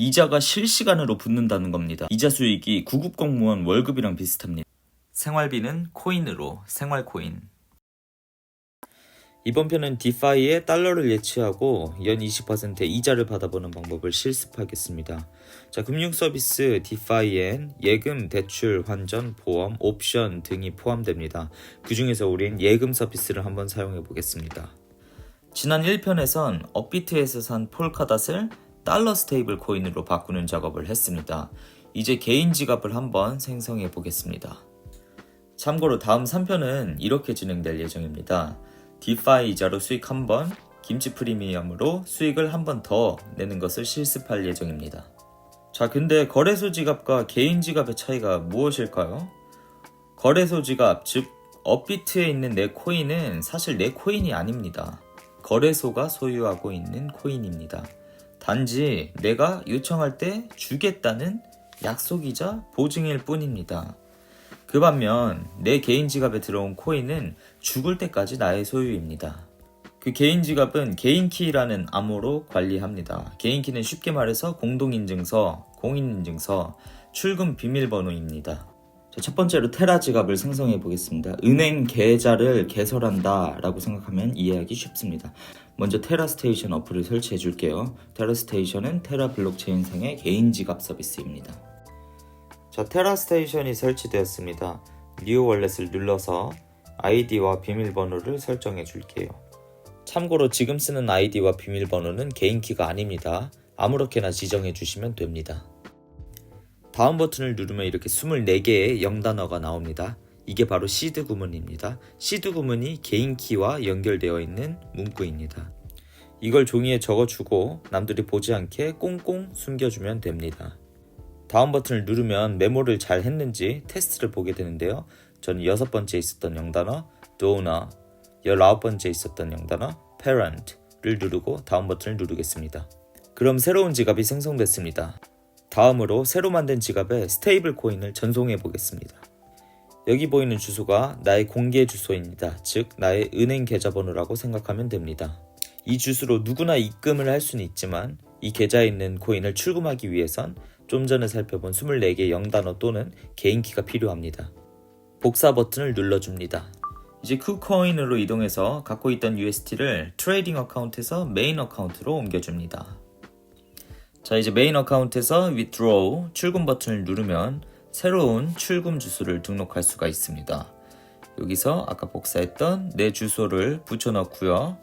이자가 실시간으로 붙는다는 겁니다. 이자 수익이 구급 공무원 월급이랑 비슷합니다. 생활비는 코인으로, 생활코인. 이번 편은 디파이에 달러를 예치하고 연 20% 이자를 받아보는 방법을 실습하겠습니다. 자, 금융 서비스 디파이엔 예금, 대출, 환전, 보험, 옵션 등이 포함됩니다. 그 중에서 우린 예금 서비스를 한번 사용해 보겠습니다. 지난 1편에선 업비트에서 산 폴카닷을 달러 스테이블 코인으로 바꾸는 작업을 했습니다. 이제 개인 지갑을 한번 생성해 보겠습니다. 참고로 다음 3편은 이렇게 진행될 예정입니다. 디파이 이자로 수익 1번, 김치 프리미엄으로 수익을 1번 더 내는 것을 실습할 예정입니다. 자, 근데 거래소 지갑과 개인 지갑의 차이가 무엇일까요? 거래소 지갑, 즉 업비트에 있는 내 코인은 사실 내 코인이 아닙니다. 거래소가 소유하고 있는 코인입니다. 단지 내가 요청할 때 주겠다는 약속이자 보증일 뿐입니다. 그 반면 내 개인 지갑에 들어온 코인은 죽을 때까지 나의 소유입니다. 그 개인 지갑은 개인키라는 암호로 관리합니다. 개인키는 쉽게 말해서 공동인증서, 공인인증서, 출금 비밀번호입니다. 첫 번째로 테라 지갑을 생성해 보겠습니다. 은행 계좌를 개설한다 라고 생각하면 이해하기 쉽습니다. 먼저 테라 스테이션 어플을 설치해 줄게요. 테라 스테이션은 테라 블록체인상의 개인 지갑 서비스입니다. 자, 테라 스테이션이 설치되었습니다. 뉴 월렛을 눌러서 아이디와 비밀번호를 설정해 줄게요. 참고로 지금 쓰는 아이디와 비밀번호는 개인키가 아닙니다. 아무렇게나 지정해 주시면 됩니다. 다음 버튼을 누르면 이렇게 24개의 영단어가 나옵니다. 이게 바로 시드 구문입니다. 시드 구문이 개인키와 연결되어 있는 문구입니다. 이걸 종이에 적어주고 남들이 보지 않게 꽁꽁 숨겨주면 됩니다. 다음 버튼을 누르면 메모를 잘 했는지 테스트를 보게 되는데요. 저는 6번째 있었던 영단어 donor, 19번째 있었던 영단어 parent를 누르고 다음 버튼을 누르겠습니다. 그럼 새로운 지갑이 생성됐습니다. 다음으로 새로 만든 지갑에 스테이블 코인을 전송해 보겠습니다. 여기 보이는 주소가 나의 공개 주소입니다. 즉 나의 은행 계좌번호라고 생각하면 됩니다. 이 주소로 누구나 입금을 할 수는 있지만 이 계좌에 있는 코인을 출금하기 위해선 좀 전에 살펴본 24개의 영단어 또는 개인키가 필요합니다. 복사 버튼을 눌러줍니다. 이제 쿠코인으로 이동해서 갖고 있던 USD를 트레이딩 어카운트에서 메인 어카운트로 옮겨줍니다. 자, 이제 메인 어카운트에서 withdraw 출금 버튼을 누르면 새로운 출금 주소를 등록할 수가 있습니다. 여기서 아까 복사했던 내 주소를 붙여 넣고요.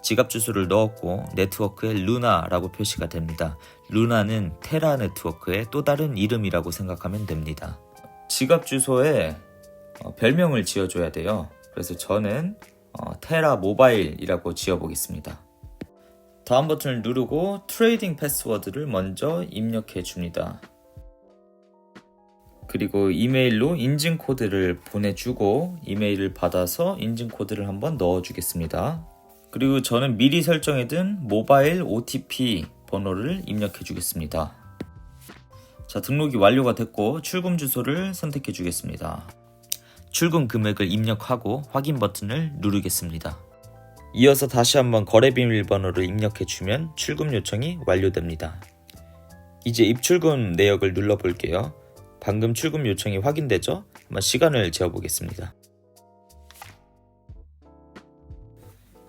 지갑 주소를 넣었고 네트워크에 루나라고 표시가 됩니다. 루나는 테라 네트워크의 또 다른 이름이라고 생각하면 됩니다. 지갑 주소에 별명을 지어줘야 돼요. 그래서 저는 테라 모바일이라고 지어보겠습니다. 다음 버튼을 누르고 트레이딩 패스워드를 먼저 입력해 줍니다. 그리고 이메일로 인증 코드를 보내주고 이메일을 받아서 인증 코드를 한번 넣어주겠습니다. 그리고 저는 미리 설정해둔 모바일 OTP 번호를 입력해 주겠습니다. 자, 등록이 완료가 됐고 출금 주소를 선택해 주겠습니다. 출금 금액을 입력하고 확인 버튼을 누르겠습니다. 이어서 다시 한번 거래 비밀번호를 입력해 주면 출금 요청이 완료됩니다. 이제 입출금 내역을 눌러 볼게요. 방금 출금 요청이 확인되죠? 한번 시간을 재어 보겠습니다.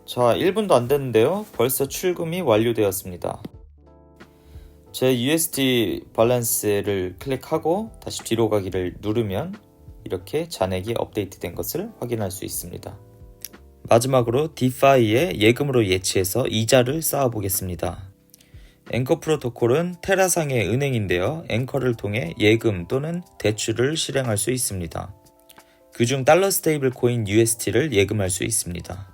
자, 1분도 안 됐는데요. 벌써 출금이 완료되었습니다. 제 USD 밸런스를 클릭하고 다시 뒤로 가기를 누르면 이렇게 잔액이 업데이트된 것을 확인할 수 있습니다. 마지막으로 디파이에 예금으로 예치해서 이자를 쌓아보겠습니다. 앵커 프로토콜은 테라상의 은행인데요. 앵커를 통해 예금 또는 대출을 실행할 수 있습니다. 그중 달러 스테이블 코인 USD를 예금할 수 있습니다.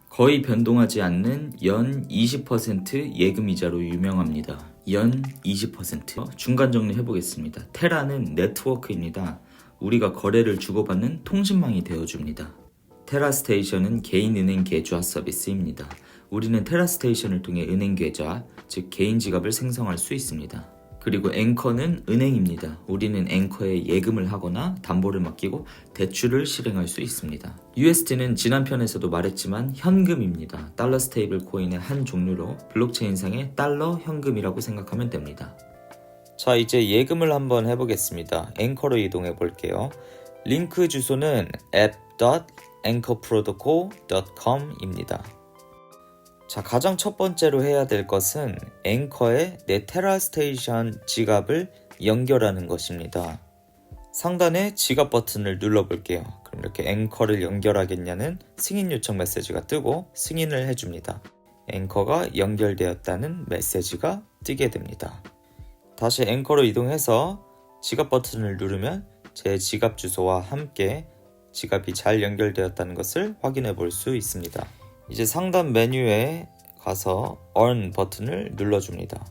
거의 변동하지 않는 연 20% 예금 이자로 유명합니다. 연 20%. 중간 정리 해보겠습니다. 테라는 네트워크입니다. 우리가 거래를 주고받는 통신망이 되어줍니다. 테라스테이션은 개인 은행 계좌 서비스입니다. 우리는 테라스테이션을 통해 은행 계좌, 즉 개인 지갑을 생성할 수 있습니다. 그리고 앵커는 은행입니다. 우리는 앵커에 예금을 하거나 담보를 맡기고 대출을 실행할 수 있습니다. USD는 지난 편에서도 말했지만 현금입니다. 달러 스테이블 코인의 한 종류로 블록체인상의 달러 현금이라고 생각하면 됩니다. 자, 이제 예금을 한번 해보겠습니다. 앵커로 이동해 볼게요. 링크 주소는 app.anchorprotocol.com입니다. 자, 가장 첫 번째로 해야 될 것은 앵커에 내 테라스테이션 지갑을 연결하는 것입니다. 상단에 지갑 버튼을 눌러볼게요. 그럼 이렇게 앵커를 연결하겠냐는 승인 요청 메시지가 뜨고 승인을 해줍니다. 앵커가 연결되었다는 메시지가 뜨게 됩니다. 다시 앵커로 이동해서 지갑 버튼을 누르면 제 지갑 주소와 함께 지갑이 잘 연결되었다는 것을 확인해 볼 수 있습니다. 이제 상단 메뉴에 가서 Earn 버튼을 눌러줍니다.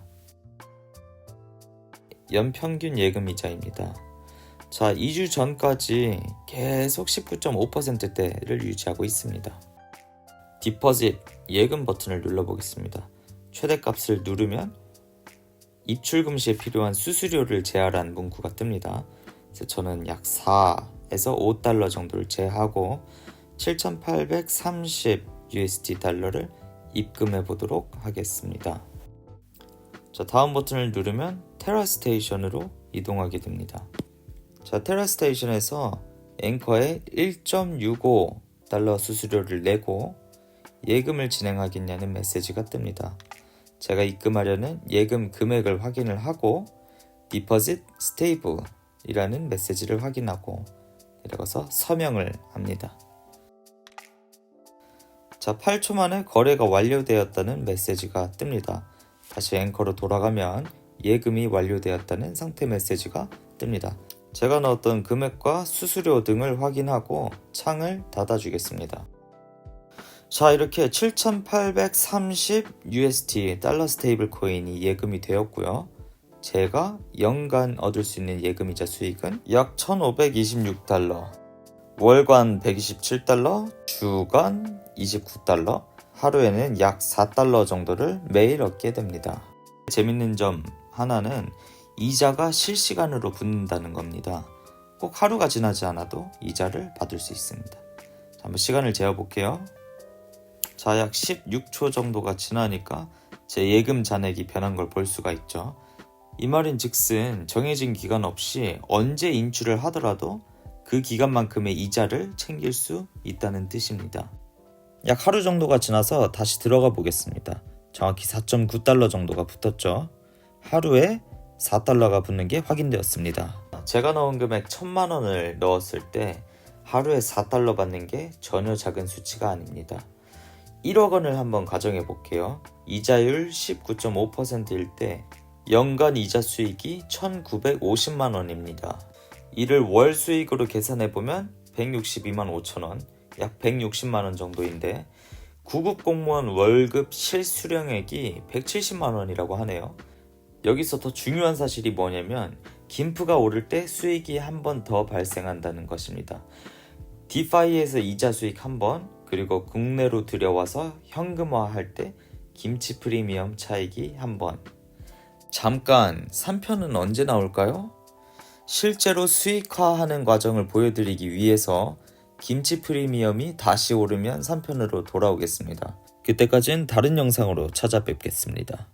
연평균 예금이자입니다. 자, 2주 전까지 계속 19.5%대를 유지하고 있습니다. 디퍼짓 예금 버튼을 눌러보겠습니다. 최대값을 누르면 입출금 시에 필요한 수수료를 제하라는 문구가 뜹니다. 그래서 저는 약 4에서 5달러 정도를 제하고 7,830 USD 달러를 입금해 보도록 하겠습니다. 자, 다음 버튼을 누르면 테라스테이션으로 이동하게 됩니다. 자, 테라스테이션에서 앵커에 1.65달러 수수료를 내고 예금을 진행하겠냐는 메시지가 뜹니다. 제가 입금하려는 예금 금액을 확인을 하고 Deposit Stable 이라는 메시지를 확인하고 내려가서 서명을 합니다. 자, 8초 만에 거래가 완료되었다는 메시지가 뜹니다. 다시 앵커로 돌아가면 예금이 완료되었다는 상태 메시지가 뜹니다. 제가 넣었던 금액과 수수료 등을 확인하고 창을 닫아주겠습니다. 자, 이렇게 7,830 USD 달러 스테이블 코인이 예금이 되었고요. 제가 연간 얻을 수 있는 예금이자 수익은 약 1,526달러, 월간 127달러, 주간 29달러, 하루에는 약 4달러 정도를 매일 얻게 됩니다. 재밌는 점 하나는 이자가 실시간으로 붙는다는 겁니다. 꼭 하루가 지나지 않아도 이자를 받을 수 있습니다. 자, 한번 시간을 재어볼게요. 자, 약 16초 정도가 지나니까 제 예금 잔액이 변한 걸 볼 수가 있죠. 이 말인 즉슨 정해진 기간 없이 언제 인출을 하더라도 그 기간만큼의 이자를 챙길 수 있다는 뜻입니다. 약 하루 정도가 지나서 다시 들어가 보겠습니다. 정확히 4.9달러 정도가 붙었죠. 하루에 4달러가 붙는 게 확인되었습니다. 제가 넣은 금액 1,000만 원을 넣었을 때 하루에 4달러 받는 게 전혀 작은 수치가 아닙니다. 1억 원을 한번 가정해 볼게요. 이자율 19.5%일 때 연간 이자 수익이 1,950만 원입니다. 이를 월 수익으로 계산해 보면 162만 5천 원, 약 160만 원 정도인데 구급 공무원 월급 실수령액이 170만 원이라고 하네요. 여기서 더 중요한 사실이 뭐냐면 김프가 오를 때 수익이 한 번 더 발생한다는 것입니다. 디파이에서 이자 수익 한 번, 그리고 국내로 들여와서 현금화할 때 김치 프리미엄 차익이 한 번. 잠깐, 3편은 언제 나올까요? 실제로 수익화하는 과정을 보여드리기 위해서 김치 프리미엄이 다시 오르면 3편으로 돌아오겠습니다. 그때까지는 다른 영상으로 찾아뵙겠습니다.